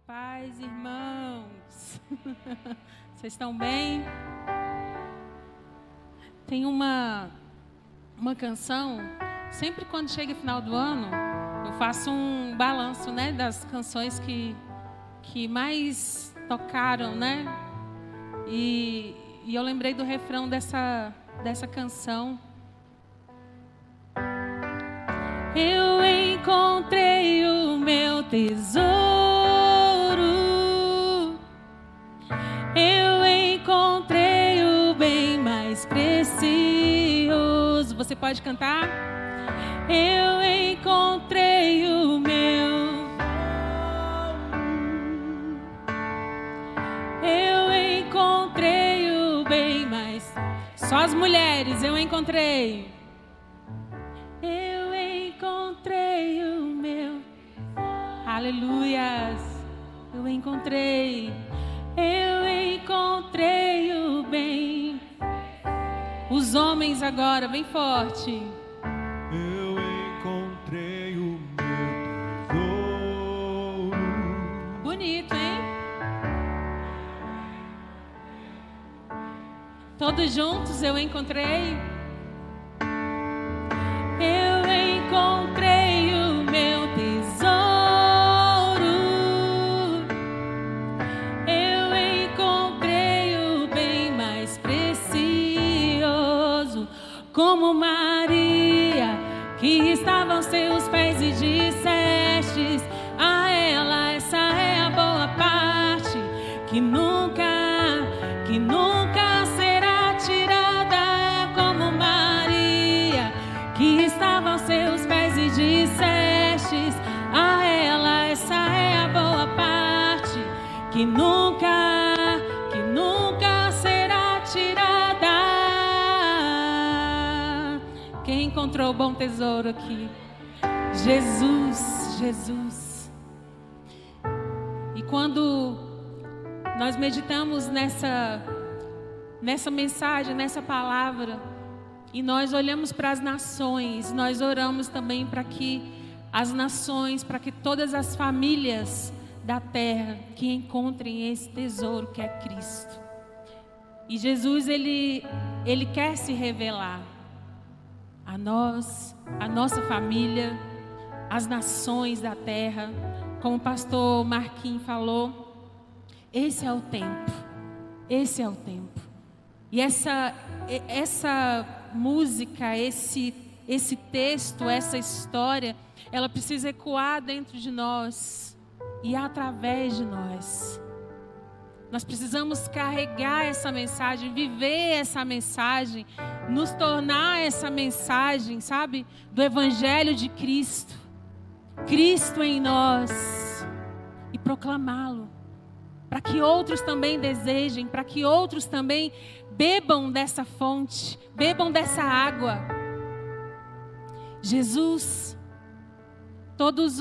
paz, irmãos. Vocês estão bem? Tem uma canção, sempre quando chega o final do ano, eu faço um balanço, né, das canções que mais tocaram, né? E eu lembrei do refrão dessa canção. Eu encontrei o meu tesouro. Eu encontrei o bem mais precioso. Você pode cantar? Eu encontrei o meu. Eu encontrei o bem mais. Só as mulheres, eu encontrei. Eu encontrei o meu. Aleluias. Eu encontrei. Eu encontrei o bem. Os homens agora, bem forte. Eu encontrei o meu tesouro. Bonito, hein? Todos juntos, eu encontrei. Eu encontrei o meu tesouro. Eu encontrei o bem mais precioso. Como Maria, que estava aos teus pés e dissestes a ela, essa é a boa parte, que nunca será tirada. Como Maria, que estava aos seus pés e dissestes a ela, essa é a boa parte, que nunca será tirada. Quem encontrou o bom tesouro aqui? Jesus. E quando nós meditamos nessa mensagem, nessa palavra, e nós olhamos para as nações, nós oramos também para que as nações, para que todas as famílias da terra que encontrem esse tesouro que é Cristo. E Jesus, ele quer se revelar a nós, a nossa família, as nações da terra. Como o pastor Marquinhos falou, esse é o tempo. E essa música, esse texto, essa história, ela precisa ecoar dentro de nós e através de nós. Nós precisamos carregar essa mensagem, viver essa mensagem, nos tornar essa mensagem, sabe, do Evangelho de Cristo. Cristo em nós, e proclamá-lo, para que outros também desejem, para que outros também bebam dessa fonte, bebam dessa água. Jesus, todas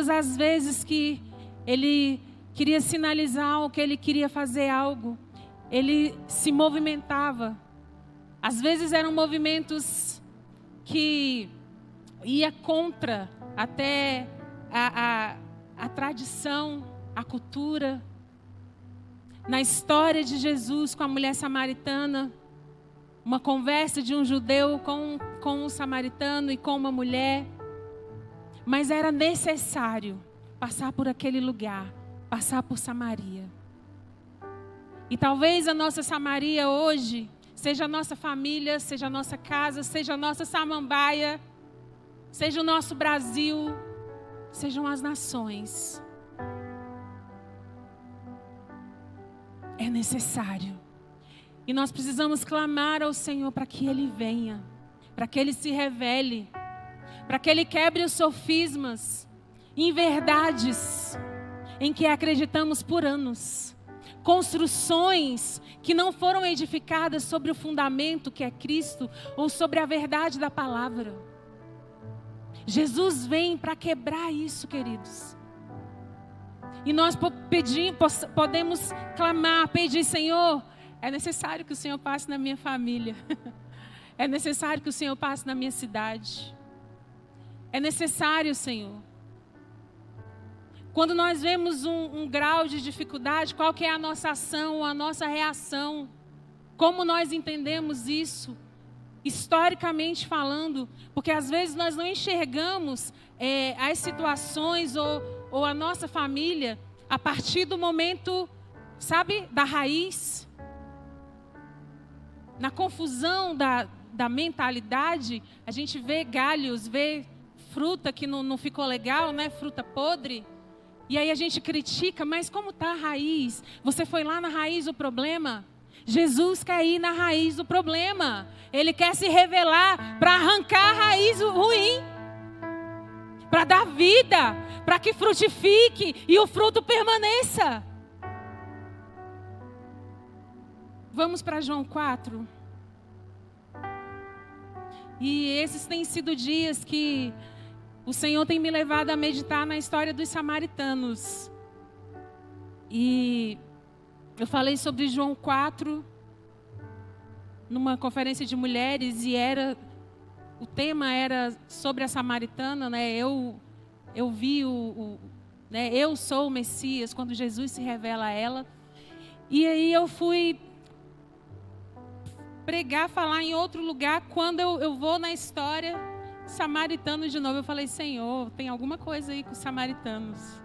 as vezes que Ele queria sinalizar ou que Ele queria fazer algo, Ele se movimentava. Às vezes eram movimentos que ia contra até a tradição, a cultura. Na história de Jesus com a mulher samaritana, uma conversa de um judeu com um samaritano e com uma mulher. Mas era necessário passar por aquele lugar, passar por Samaria. E talvez a nossa Samaria hoje seja a nossa família, seja a nossa casa, seja a nossa samambaia, seja o nosso Brasil, sejam as nações. É necessário. E nós precisamos clamar ao Senhor para que Ele venha, para que Ele se revele, para que Ele quebre os sofismas em verdades em que acreditamos por anos. Construções que não foram edificadas sobre o fundamento que é Cristo ou sobre a verdade da palavra. Jesus vem para quebrar isso, queridos. E nós podemos clamar, pedir: Senhor, é necessário que o Senhor passe na minha família. É necessário que o Senhor passe na minha cidade. É necessário, Senhor. Quando nós vemos um grau de dificuldade, qual que é a nossa ação, a nossa reação? Como nós entendemos isso? Historicamente falando, porque às vezes nós não enxergamos as situações ou a nossa família a partir do momento, sabe, da raiz. Na confusão da mentalidade, a gente vê galhos, vê fruta que não ficou legal, né? Fruta podre. E aí a gente critica, mas como está a raiz? Você foi lá na raiz do problema? Jesus quer ir na raiz do problema. Ele quer se revelar para arrancar a raiz ruim. Para dar vida, para que frutifique e o fruto permaneça. Vamos para João 4. E esses têm sido dias que o Senhor tem me levado a meditar na história dos samaritanos. E eu falei sobre João 4 numa conferência de mulheres e o tema era sobre a samaritana, né? Eu vi né? Eu sou o Messias, quando Jesus se revela a ela. E aí eu fui pregar, falar em outro lugar, quando eu vou na história samaritano de novo. Eu falei, Senhor, tem alguma coisa aí com os samaritanos.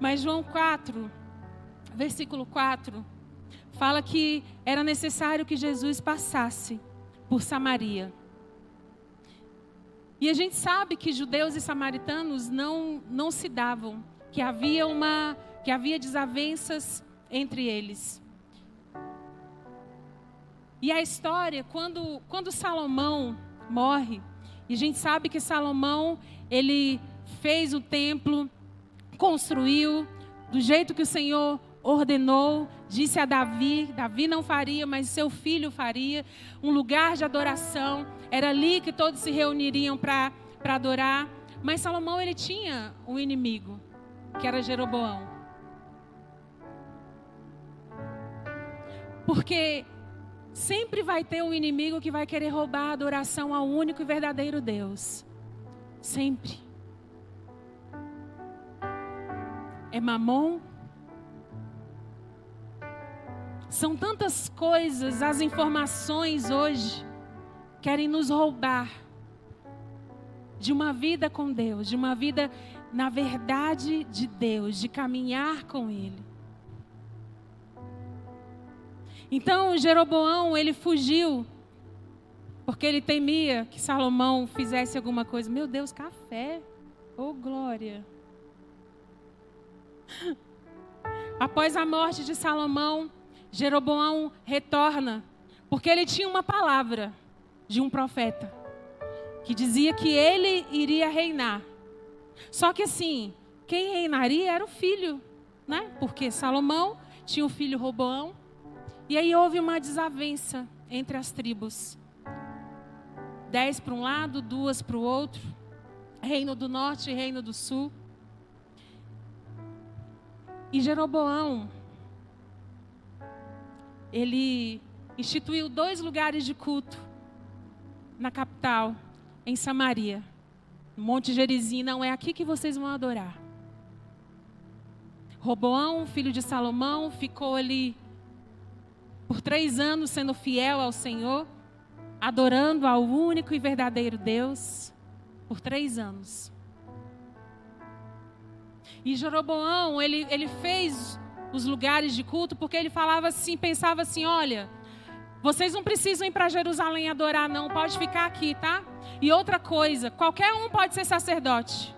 Mas João 4, versículo 4, fala que era necessário que Jesus passasse por Samaria. E a gente sabe que judeus e samaritanos não se davam, que havia desavenças entre eles. E a história, quando Salomão morre, e a gente sabe que Salomão, ele fez o templo, construiu do jeito que o Senhor ordenou, disse a Davi não faria, mas seu filho faria, um lugar de adoração, era ali que todos se reuniriam para adorar. Mas Salomão, ele tinha um inimigo, que era Jeroboão. Porque sempre vai ter um inimigo que vai querer roubar a adoração ao único e verdadeiro Deus. Sempre. É Mamon. São tantas coisas, as informações hoje querem nos roubar de uma vida com Deus, de uma vida na verdade de Deus, de caminhar com Ele. Então Jeroboão, ele fugiu, porque ele temia que Salomão fizesse alguma coisa. Meu Deus, café, oh glória. Após a morte de Salomão, Jeroboão retorna, porque ele tinha uma palavra de um profeta, que dizia que ele iria reinar. Só que assim, quem reinaria era o filho, né? Porque Salomão tinha o filho Roboão, e aí houve uma desavença entre as tribos. 10 para um lado, 2 para o outro, reino do norte e reino do sul. E Jeroboão, ele instituiu 2 lugares de culto na capital, em Samaria. No Monte Gerizim, não é aqui que vocês vão adorar. Roboão, filho de Salomão, ficou ali por 3 anos sendo fiel ao Senhor, adorando ao único e verdadeiro Deus, por 3 anos. E Jeroboão, ele fez os lugares de culto, porque ele falava assim, pensava assim, olha, vocês não precisam ir para Jerusalém adorar não, pode ficar aqui, tá? E outra coisa, qualquer um pode ser sacerdote.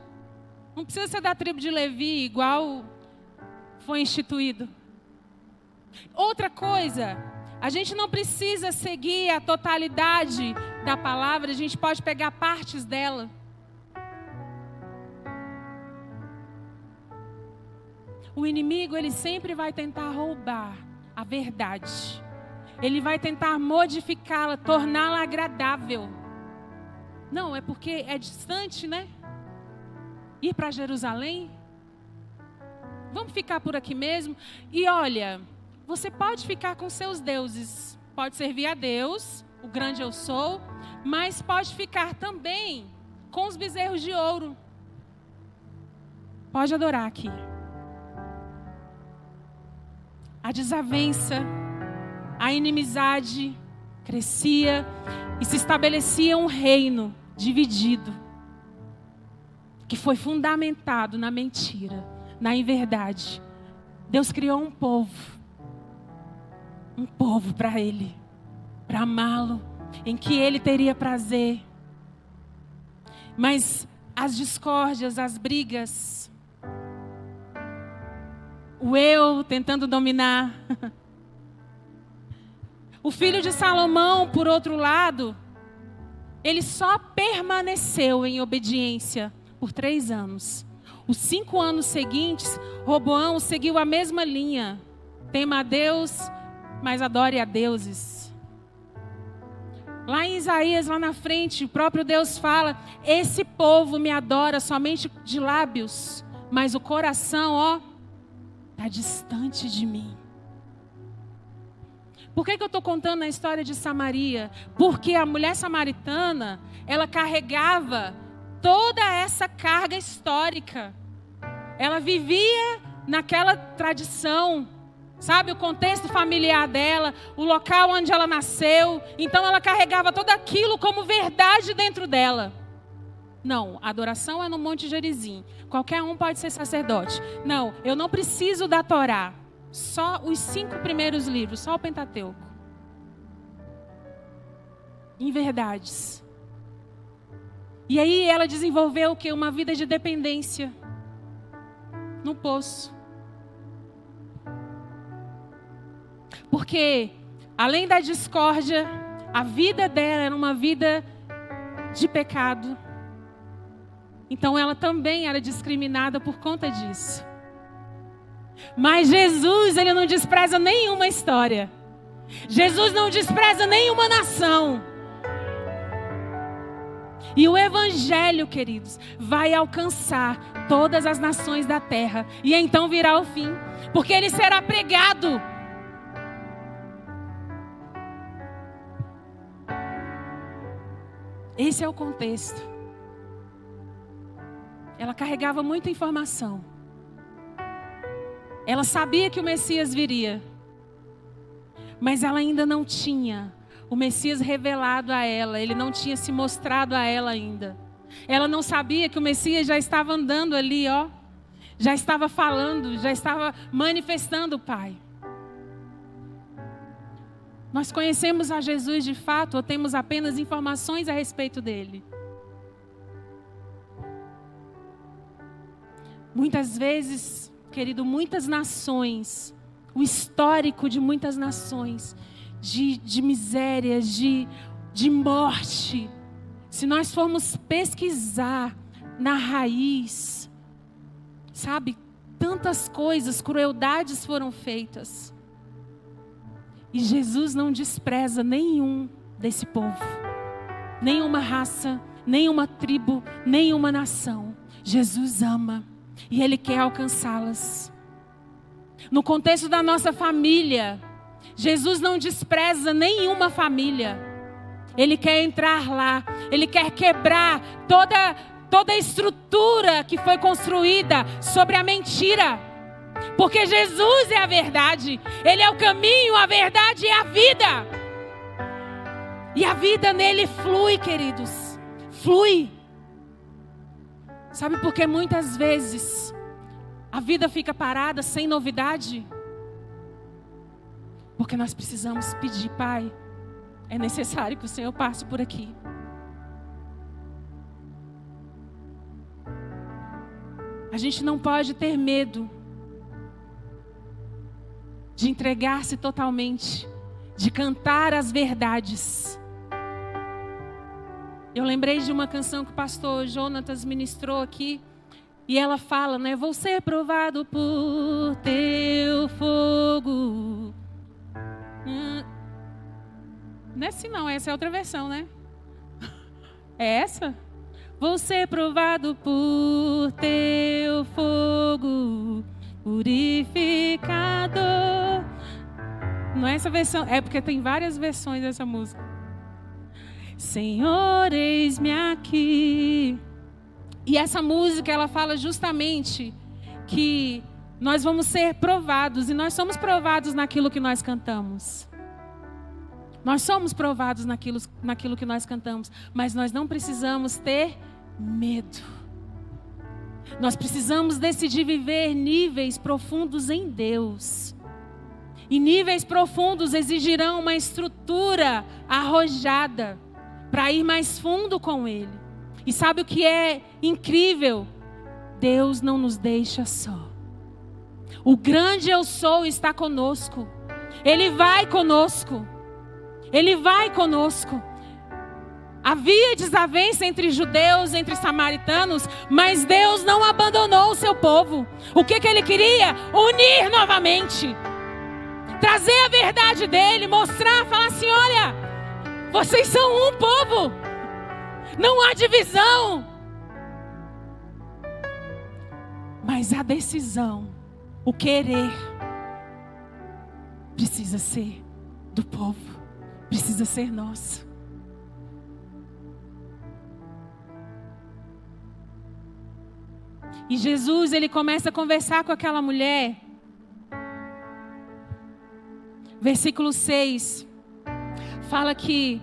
Não precisa ser da tribo de Levi, igual foi instituído. Outra coisa, a gente não precisa seguir a totalidade da palavra, a gente pode pegar partes dela. O inimigo, ele sempre vai tentar roubar a verdade. Ele vai tentar modificá-la, torná-la agradável. Não, é porque é distante, né? Ir para Jerusalém. Vamos ficar por aqui mesmo. E olha, você pode ficar com seus deuses. Pode servir a Deus, o grande eu sou. Mas pode ficar também com os bezerros de ouro. Pode adorar aqui. A desavença, a inimizade crescia e se estabelecia um reino dividido, que foi fundamentado na mentira, na inverdade. Deus criou um povo para Ele, para amá-lo, em que Ele teria prazer. Mas as discórdias, as brigas, o eu tentando dominar. O filho de Salomão, por outro lado, ele só permaneceu em obediência por 3 anos. Os 5 anos seguintes, Roboão seguiu a mesma linha. Tema a Deus, mas adore a deuses. Lá em Isaías, lá na frente, o próprio Deus fala: esse povo me adora somente de lábios, mas o coração, está distante de mim. Por que eu estou contando a história de Samaria? Porque a mulher samaritana, ela carregava toda essa carga histórica. Ela vivia naquela tradição, sabe? O contexto familiar dela, o local onde ela nasceu. Então ela carregava tudo aquilo como verdade dentro dela. Não, a adoração é no Monte Gerizim. Qualquer um pode ser sacerdote. Não, eu não preciso da Torá. Só os 5 primeiros livros, só o Pentateuco. Em verdades. E aí ela desenvolveu o quê? Uma vida de dependência. No poço. Porque, além da discórdia, a vida dela era uma vida de pecado. Então ela também era discriminada por conta disso. Mas Jesus, ele não despreza nenhuma história. Jesus não despreza nenhuma nação. E o evangelho, queridos, vai alcançar todas as nações da terra. E então virá o fim. Porque ele será pregado. Esse é o contexto. Ela carregava muita informação. Ela sabia que o Messias viria. Mas ela ainda não tinha o Messias revelado a ela. Ele não tinha se mostrado a ela ainda. Ela não sabia que o Messias já estava andando ali, já estava falando, já estava manifestando o Pai. Nós conhecemos a Jesus de fato ou temos apenas informações a respeito dele? Muitas vezes, querido, muitas nações, o histórico de muitas nações, de miséria, de morte, se nós formos pesquisar na raiz, sabe, tantas coisas, crueldades foram feitas. E Jesus não despreza nenhum desse povo, nenhuma raça, nenhuma tribo, nenhuma nação. Jesus ama e Ele quer alcançá-las. No contexto da nossa família, Jesus não despreza nenhuma família. Ele quer entrar lá, Ele quer quebrar toda a estrutura que foi construída sobre a mentira. Porque Jesus é a verdade, Ele é o caminho, a verdade e a vida. E a vida nele flui, queridos, flui. Sabe por que muitas vezes a vida fica parada sem novidade? Porque nós precisamos pedir: Pai, é necessário que o Senhor passe por aqui. A gente não pode ter medo de entregar-se totalmente, de cantar as verdades. Eu lembrei de uma canção que o pastor Jonatas ministrou aqui, e ela fala, né? Vou ser provado por teu fogo. Não é assim não, essa é outra versão, né? É essa? Vou ser provado por teu fogo purificador. Não é essa versão, é porque tem várias versões dessa música. Senhor, eis-me aqui. E essa música, ela fala justamente que nós vamos ser provados, e nós somos provados naquilo que nós cantamos. Nós somos provados naquilo que nós cantamos, mas nós não precisamos ter medo. Nós precisamos decidir viver níveis profundos em Deus. E níveis profundos exigirão uma estrutura arrojada para ir mais fundo com Ele. E sabe o que é incrível? Deus não nos deixa só. O grande eu sou está conosco. Ele vai conosco. Ele vai conosco. Havia desavença entre judeus, entre samaritanos, mas Deus não abandonou o seu povo. O que Ele queria? Unir novamente. Trazer a verdade dEle, mostrar, falar assim, olha, vocês são um povo. Não há divisão. Mas a decisão, o querer, precisa ser do povo, precisa ser nosso. E Jesus, ele começa a conversar com aquela mulher. Versículo 6, fala que,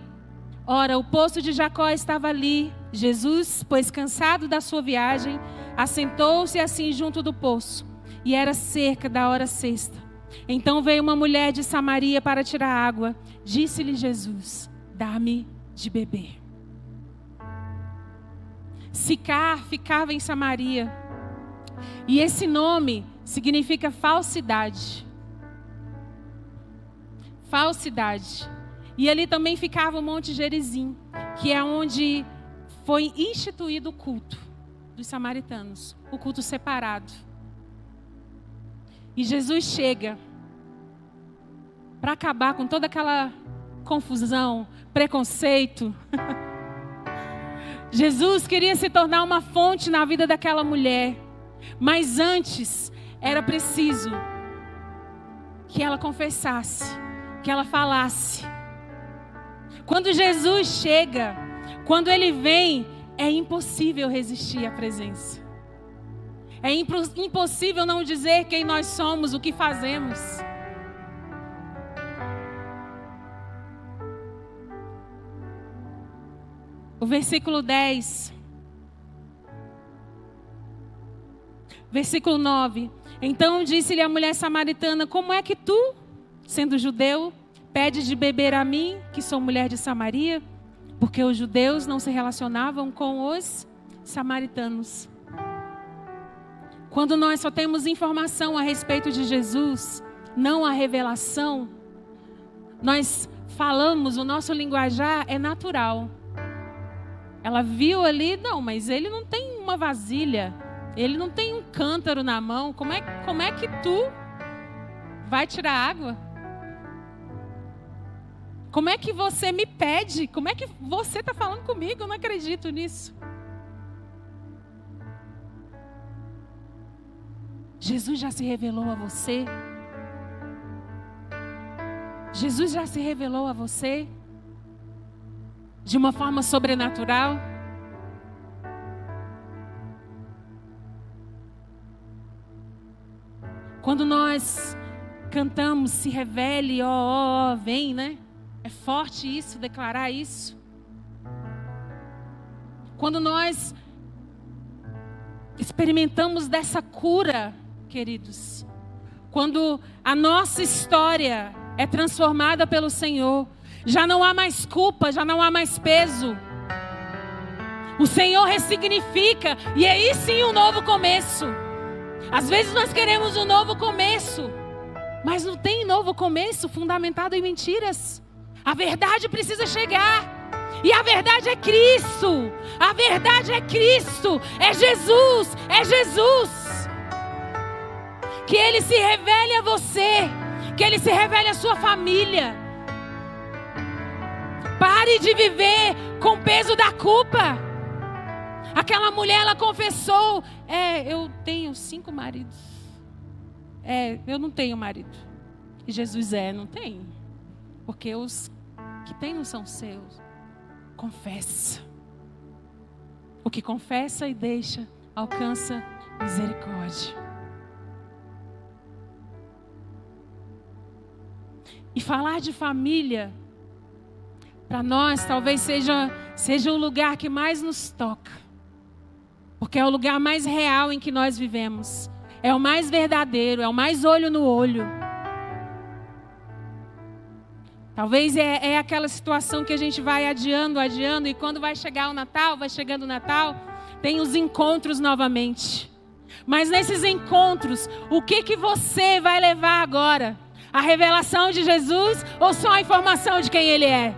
ora, o poço de Jacó estava ali. Jesus, pois cansado da sua viagem, assentou-se assim junto do poço, e era cerca da hora sexta. Então veio uma mulher de Samaria para tirar água. Disse-lhe Jesus, dá-me de beber. Sicar ficava em Samaria, e esse nome significa falsidade. Falsidade. E ali também ficava o Monte Gerizim, que é onde foi instituído o culto dos samaritanos, o culto separado. E Jesus chega para acabar com toda aquela confusão, preconceito. Jesus queria se tornar uma fonte na vida daquela mulher, mas antes era preciso que ela confessasse, que ela falasse. Quando Jesus chega, quando Ele vem, é impossível resistir à presença. É impossível não dizer quem nós somos, o que fazemos. O versículo 10. Versículo 9. Então disse-lhe a mulher samaritana, como é que tu, sendo judeu, pedes de beber a mim, que sou mulher de Samaria? Porque os judeus não se relacionavam com os samaritanos. Quando nós só temos informação a respeito de Jesus, não a revelação, nós falamos, o nosso linguajar é natural. Ela viu ali, não, mas ele não tem uma vasilha, ele não tem um cântaro na mão, como é que tu vai tirar água? Como é que você me pede? Como é que você está falando comigo? Eu não acredito nisso. Jesus já se revelou a você? Jesus já se revelou a você? De uma forma sobrenatural? Quando nós cantamos, se revele, ó, vem, né? É forte isso, declarar isso. Quando nós experimentamos dessa cura, queridos, quando a nossa história é transformada pelo Senhor, já não há mais culpa, já não há mais peso. O Senhor ressignifica, e aí sim um novo começo. Às vezes nós queremos um novo começo, mas não tem novo começo fundamentado em mentiras. A verdade precisa chegar. E a verdade é Cristo. A verdade é Cristo. É Jesus. É Jesus. Que Ele se revele a você. Que Ele se revele à sua família. Pare de viver com o peso da culpa. Aquela mulher, ela confessou. Eu tenho 5 maridos. Eu não tenho marido. E Jesus não tem. Porque os que tem não são seus. Confessa. O que confessa e deixa, alcança misericórdia. E falar de família, para nós, talvez seja o lugar que mais nos toca. Porque é o lugar mais real em que nós vivemos. É o mais verdadeiro, é o mais olho no olho. Talvez é aquela situação que a gente vai adiando, e quando vai chegar o Natal, vai chegando o Natal, tem os encontros novamente. Mas nesses encontros, o que você vai levar agora? A revelação de Jesus ou só a informação de quem Ele é?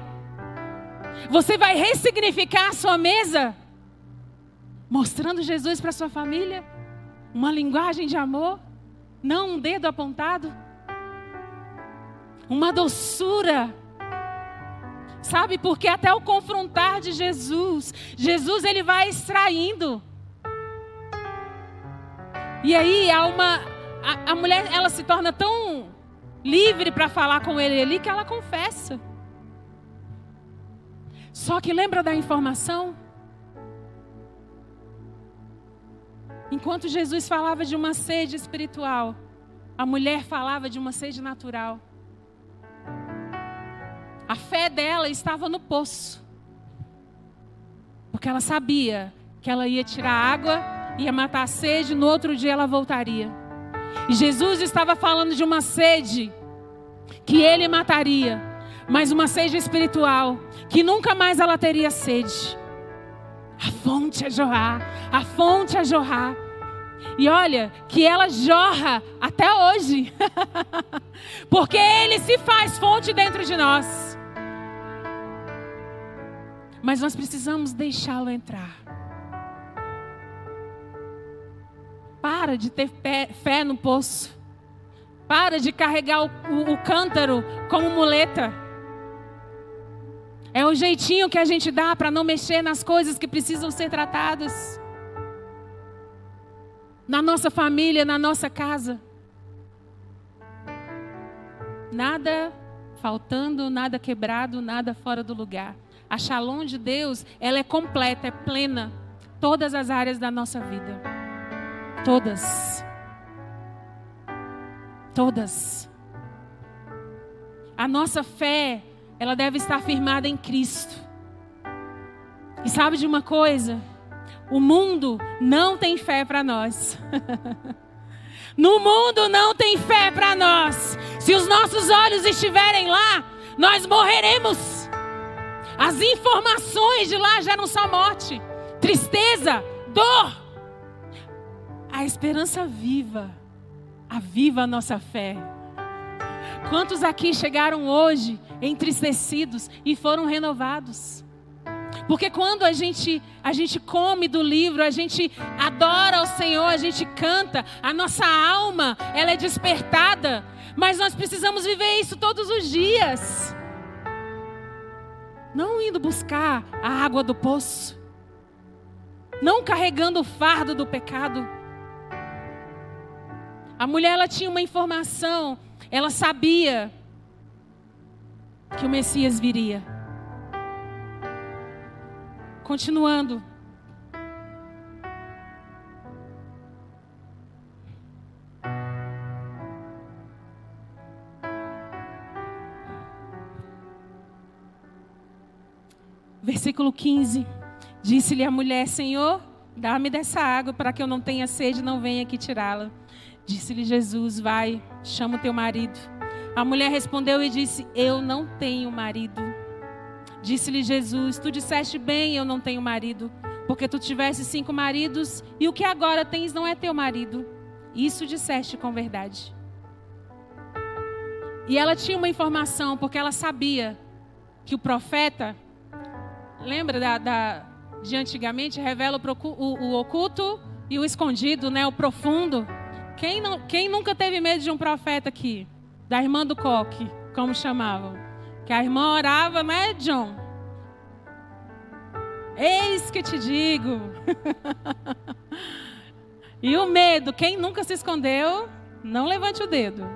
Você vai ressignificar a sua mesa? Mostrando Jesus para sua família? Uma linguagem de amor? Não um dedo apontado? Uma doçura. Sabe, porque até o confrontar de Jesus, ele vai extraindo. E aí a mulher, ela se torna tão livre para falar com ele ali que ela confessa. Só que lembra da informação? Enquanto Jesus falava de uma sede espiritual, a mulher falava de uma sede natural. A fé dela estava no poço. Porque ela sabia que ela ia tirar água, ia matar a sede, no outro dia ela voltaria. E Jesus estava falando de uma sede que ele mataria, mas uma sede espiritual, que nunca mais ela teria sede. A fonte a jorrar, a fonte a jorrar. E olha, que ela jorra até hoje. Porque Ele se faz fonte dentro de nós. Mas nós precisamos deixá-lo entrar. Para de ter fé no poço. Para de carregar o cântaro como muleta. É o jeitinho que a gente dá para não mexer nas coisas que precisam ser tratadas. Na nossa família, na nossa casa. Nada faltando, nada quebrado, nada fora do lugar. A Shalom de Deus, ela é completa, é plena. Todas as áreas da nossa vida. Todas. Todas. A nossa fé, ela deve estar firmada em Cristo. E sabe de uma coisa? O mundo não tem fé para nós. No mundo não tem fé para nós. Se os nossos olhos estiverem lá, nós morreremos. As informações de lá geram só morte, tristeza, dor. A esperança viva, aviva a nossa fé. Quantos aqui chegaram hoje entristecidos e foram renovados? Porque quando a gente come do livro, a gente adora ao Senhor, a gente canta, a nossa alma, ela é despertada. Mas nós precisamos viver isso todos os dias. Não indo buscar a água do poço. Não carregando o fardo do pecado. A mulher, ela tinha uma informação. Ela sabia que o Messias viria. Continuando. Versículo 15. Disse-lhe a mulher: Senhor, dá-me dessa água para que eu não tenha sede e não venha aqui tirá-la. Disse-lhe Jesus: vai, chama o teu marido. A mulher respondeu e disse: eu não tenho marido. Disse-lhe Jesus: tu disseste bem, eu não tenho marido, porque tu tiveste 5 maridos e o que agora tens não é teu marido. Isso disseste com verdade. E ela tinha uma informação, porque ela sabia que o profeta, lembra de antigamente, revela o oculto e o escondido, né? O profundo. Quem nunca teve medo de um profeta aqui? Da irmã do coque, como chamavam. Que a irmã orava, né, John? Eis que te digo. E o medo, quem nunca se escondeu, não levante o dedo.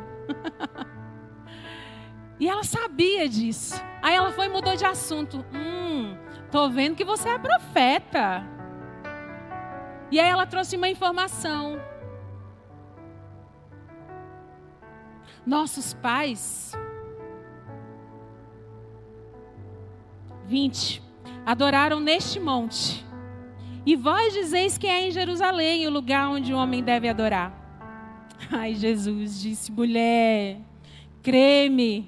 E ela sabia disso. Aí ela foi e mudou de assunto. Tô vendo que você é profeta. E aí ela trouxe uma informação. Nossos pais, 20. Adoraram neste monte. E vós dizeis que é em Jerusalém o lugar onde o homem deve adorar. Ai, Jesus disse: mulher, crê-me,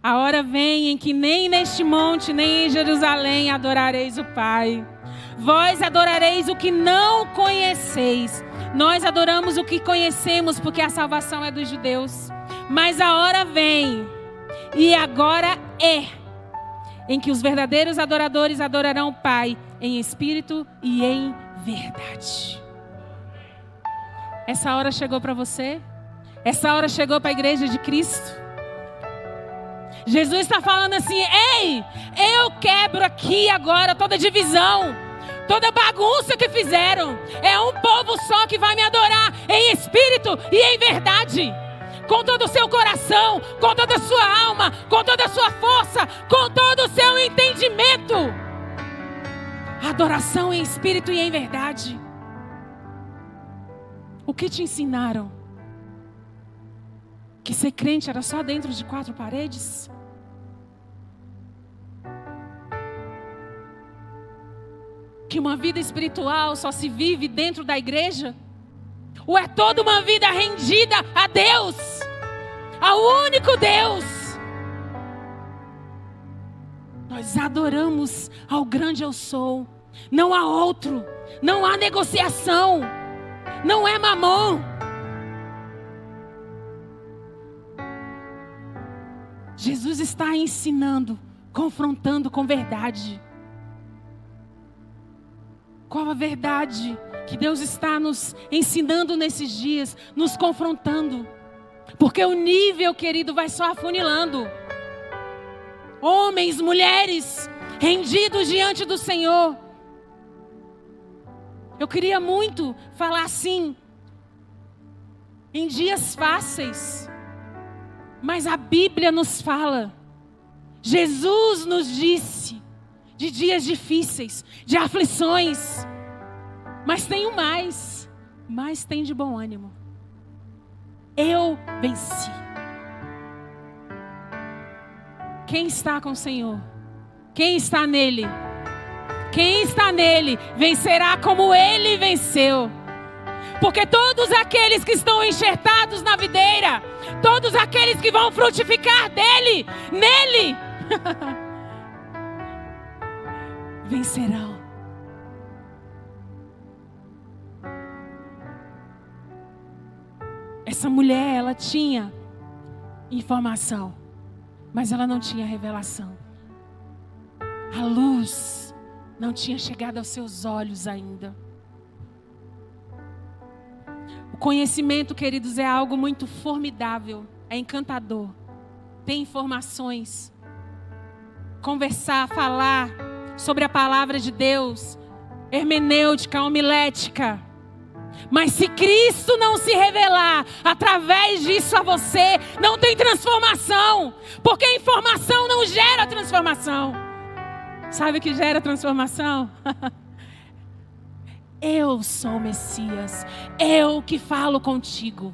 a hora vem em que nem neste monte, nem em Jerusalém adorareis o Pai. Vós adorareis o que não conheceis. Nós adoramos o que conhecemos, porque a salvação é dos judeus. Mas a hora vem, e agora é, em que os verdadeiros adoradores adorarão o Pai em espírito e em verdade. Essa hora chegou para você? Essa hora chegou para a igreja de Cristo? Jesus está falando assim: ei, eu quebro aqui agora toda divisão, toda bagunça que fizeram. É um povo só que vai me adorar em espírito e em verdade. Com todo o seu coração, com toda a sua alma, com toda a sua força, com todo o seu entendimento. Adoração em espírito e em verdade. O que te ensinaram? Que ser crente era só dentro de 4 paredes? Que uma vida espiritual só se vive dentro da igreja? Ou é toda uma vida rendida a Deus, ao único Deus? Nós adoramos ao grande eu sou. Não há outro, não há negociação, não é mamon. Jesus está ensinando, confrontando com verdade. Qual a verdade que Deus está nos ensinando nesses dias, nos confrontando? Porque o nível, querido, vai só afunilando. Homens, mulheres, rendidos diante do Senhor. Eu queria muito falar assim, em dias fáceis. Mas a Bíblia nos fala, Jesus nos disse, de dias difíceis, de aflições. Mas tenho mais tem de bom ânimo. Eu venci. Quem está com o Senhor? Quem está nele? Quem está nele vencerá como ele venceu. Porque todos aqueles que estão enxertados na videira, todos aqueles que vão frutificar dele, nele, vencerão. Essa mulher, ela tinha informação, mas ela não tinha revelação. A luz não tinha chegado aos seus olhos ainda. O conhecimento, queridos, é algo muito formidável, é encantador. Tem informações. Conversar, falar sobre a palavra de Deus, hermenêutica, homilética. Mas se Cristo não se revelar através disso a você, não tem transformação. Porque a informação não gera transformação. Sabe o que gera transformação? Eu sou o Messias. Eu que falo contigo.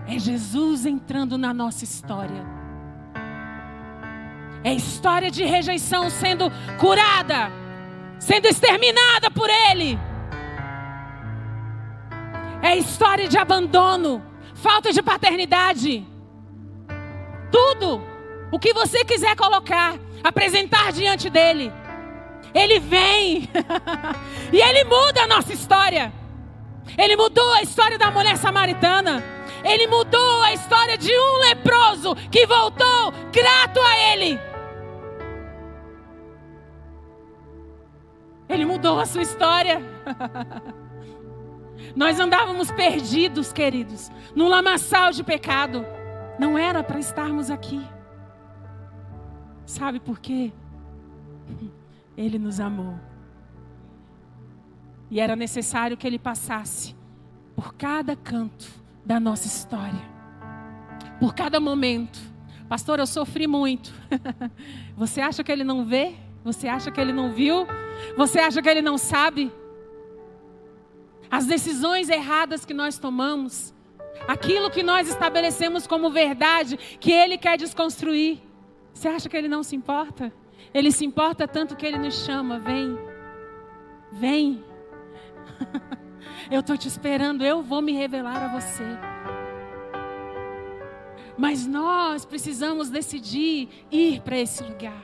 É Jesus entrando na nossa história. É história de rejeição sendo curada, sendo exterminada por Ele. É história de abandono, falta de paternidade. Tudo o que você quiser colocar, apresentar diante dele, Ele vem e Ele muda a nossa história. Ele mudou a história da mulher samaritana. Ele mudou a história de um leproso que voltou grato a Ele. Ele mudou a sua história. Nós andávamos perdidos, queridos, num lamaçal de pecado. Não era para estarmos aqui. Sabe por quê? Ele nos amou. E era necessário que Ele passasse por cada canto da nossa história. Por cada momento. Pastor, eu sofri muito. Você acha que Ele não vê? Você acha que Ele não viu? Você acha que Ele não sabe? As decisões erradas que nós tomamos, Aquilo que nós estabelecemos como verdade, que Ele quer desconstruir. Você acha que Ele não se importa? Ele se importa tanto que Ele nos chama. Vem. Vem. Eu estou te esperando, eu vou me revelar a você. Mas nós precisamos decidir ir para esse lugar.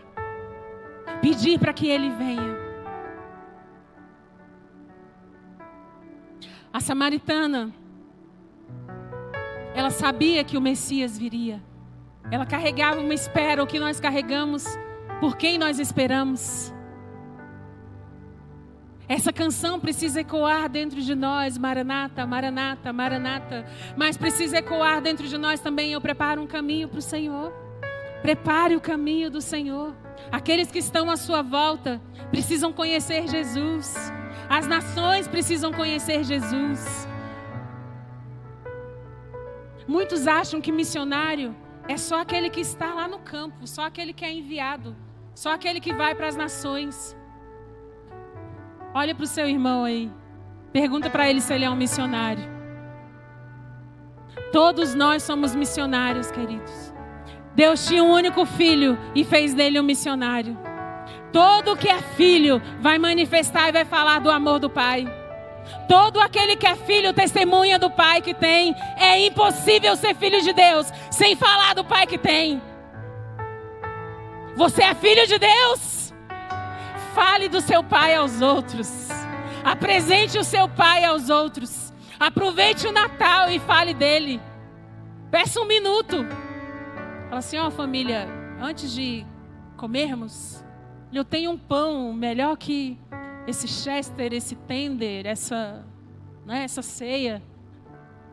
Pedir para que Ele venha. A samaritana, ela sabia que o Messias viria. Ela carregava uma espera, o que nós carregamos, por quem nós esperamos. Essa canção precisa ecoar dentro de nós, Maranata, Maranata, Maranata. Mas precisa ecoar dentro de nós também, eu preparo um caminho para o Senhor. Prepare o caminho do Senhor. Aqueles que estão à sua volta precisam conhecer Jesus. As nações precisam conhecer Jesus. Muitos acham que missionário é só aquele que está lá no campo, só aquele que é enviado, só aquele que vai para as nações. Olha para o seu irmão aí. Pergunta para ele se ele é um missionário. Todos nós somos missionários, queridos. Deus tinha um único filho e fez dele um missionário. Todo que é filho vai manifestar e vai falar do amor do Pai. Todo aquele que é filho testemunha do Pai que tem. É impossível ser filho de Deus sem falar do Pai que tem. Você é filho de Deus? Fale do seu Pai aos outros. Apresente o seu Pai aos outros. Aproveite o Natal e fale dele. Peça um minuto. Fala assim, ó família, antes de comermos, eu tenho um pão melhor que esse Chester, esse tender, essa ceia.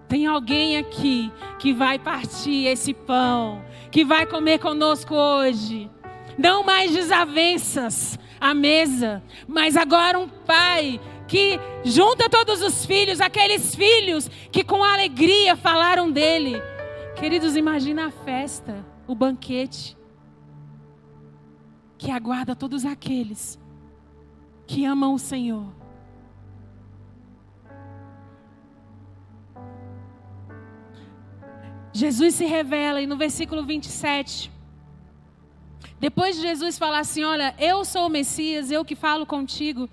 Tem alguém aqui que vai partir esse pão, que vai comer conosco hoje. Não mais desavenças à mesa, mas agora um pai que junta todos os filhos, aqueles filhos que com alegria falaram dele. Queridos, imagina a festa, o banquete, que aguarda todos aqueles que amam o Senhor. Jesus se revela e no versículo 27, depois de Jesus falar assim, olha, eu sou o Messias, eu que falo contigo.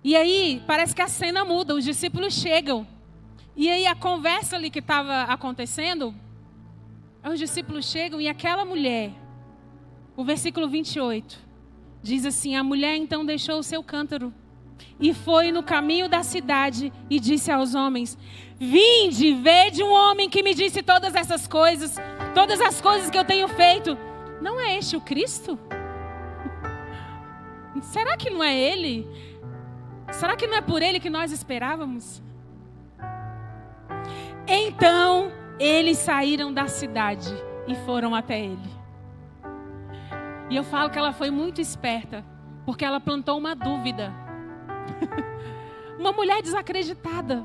E aí, parece que a cena muda, os discípulos chegam. E aí a conversa ali que estava acontecendo, os discípulos chegam e aquela mulher, o versículo 28, diz assim, a mulher então deixou o seu cântaro e foi no caminho da cidade e disse aos homens, vinde, vede um homem que me disse todas essas coisas, todas as coisas que eu tenho feito. Não é este o Cristo? Será que não é Ele? Será que não é por Ele que nós esperávamos? Então, eles saíram da cidade e foram até Ele. E eu falo que ela foi muito esperta, porque ela plantou uma dúvida. Uma mulher desacreditada.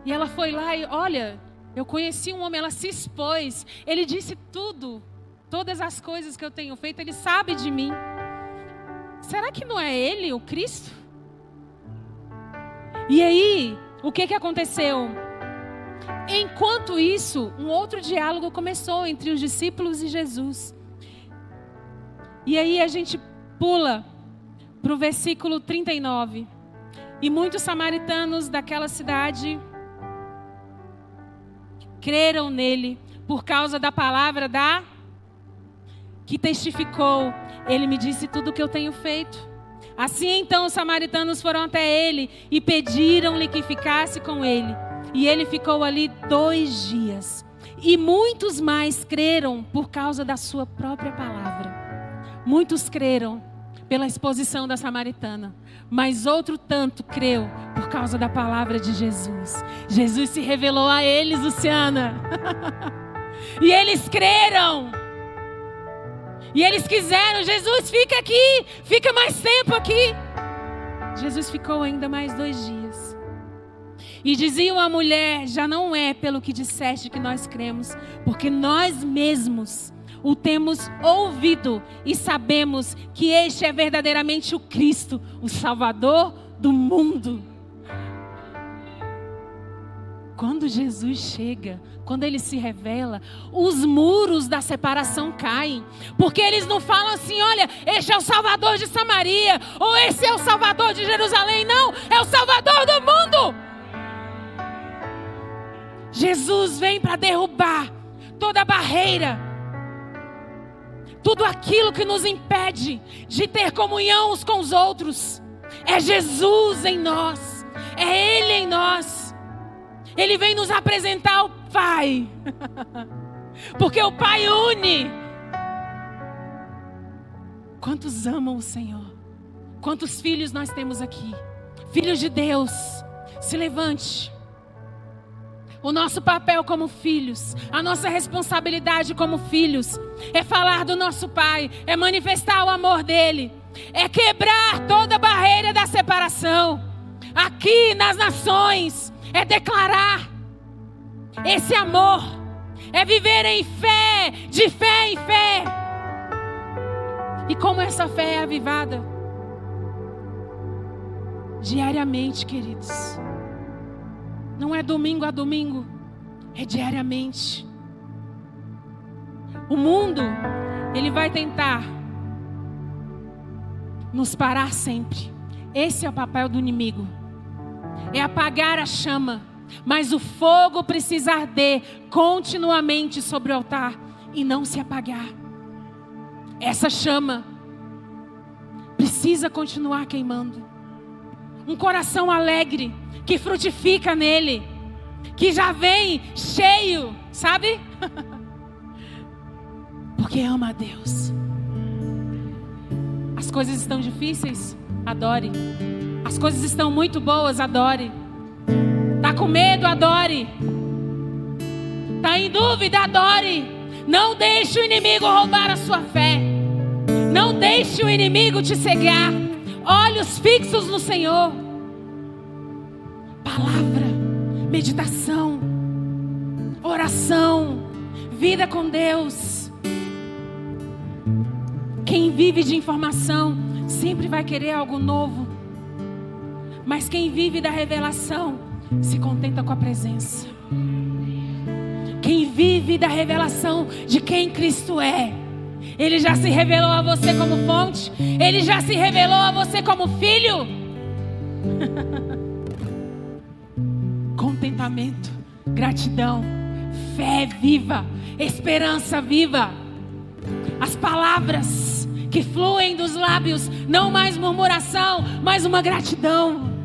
E ela foi lá e, olha, eu conheci um homem, ela se expôs. Ele disse tudo, todas as coisas que eu tenho feito, ele sabe de mim. Será que não é Ele, o Cristo? E aí, o que aconteceu? Enquanto isso, um outro diálogo começou entre os discípulos e Jesus. E aí a gente pula para o versículo 39. E muitos samaritanos daquela cidade creram nele por causa da palavra que testificou. Ele me disse tudo o que eu tenho feito. Assim então os samaritanos foram até ele e pediram-lhe que ficasse com ele. E ele ficou ali 2 dias. E muitos mais creram por causa da sua própria palavra. Muitos creram pela exposição da samaritana. Mas outro tanto creu por causa da palavra de Jesus. Jesus se revelou a eles, Luciana. E eles creram. E eles quiseram, Jesus, fica aqui, fica mais tempo aqui. Jesus ficou ainda mais 2 dias. E diziam à mulher, já não é pelo que disseste que nós cremos, porque nós mesmos o temos ouvido e sabemos que este é verdadeiramente o Cristo, o Salvador do mundo. Quando Jesus chega, quando Ele se revela, os muros da separação caem. Porque eles não falam assim, olha, este é o Salvador de Samaria, ou esse é o Salvador de Jerusalém. Não, é o Salvador do mundo. Jesus vem para derrubar toda barreira, tudo aquilo que nos impede de ter comunhão uns com os outros. É Jesus em nós, é Ele em nós. Ele vem nos apresentar o Pai, porque o Pai une. Quantos amam o Senhor? Quantos filhos nós temos aqui? Filhos de Deus, se levante. O nosso papel como filhos, a nossa responsabilidade como filhos, é falar do nosso Pai, é manifestar o amor dEle, é quebrar toda a barreira da separação. Aqui nas nações, é declarar esse amor, é viver em fé, de fé em fé. E como essa fé é avivada? Diariamente, queridos. Não é domingo a domingo, é diariamente. O mundo, ele vai tentar nos parar sempre. Esse é o papel do inimigo. É apagar a chama, mas o fogo precisa arder continuamente sobre o altar e não se apagar. Essa chama precisa continuar queimando. Um coração alegre, que frutifica nele, que já vem cheio, sabe? Porque ama a Deus. As coisas estão difíceis? Adore. As coisas estão muito boas? Adore. Está com medo? Adore. Está em dúvida? Adore. Não deixe o inimigo roubar a sua fé. Não deixe o inimigo te cegar. Olhos fixos no Senhor. Palavra, meditação, oração, vida com Deus. Quem vive de informação sempre vai querer algo novo. Mas quem vive da revelação se contenta com a presença. Quem vive da revelação de quem Cristo é, Ele já se revelou a você como fonte, Ele já se revelou a você como filho. Contentamento, gratidão, fé viva, esperança viva. As palavras que fluem dos lábios, não mais murmuração, mas uma gratidão.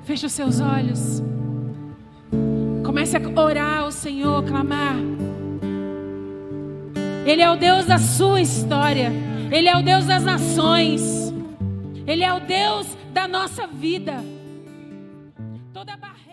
Feche os seus olhos. Comece a orar ao Senhor, clamar. Ele é o Deus da sua história. Ele é o Deus das nações. Ele é o Deus da nossa vida. Toda barreira.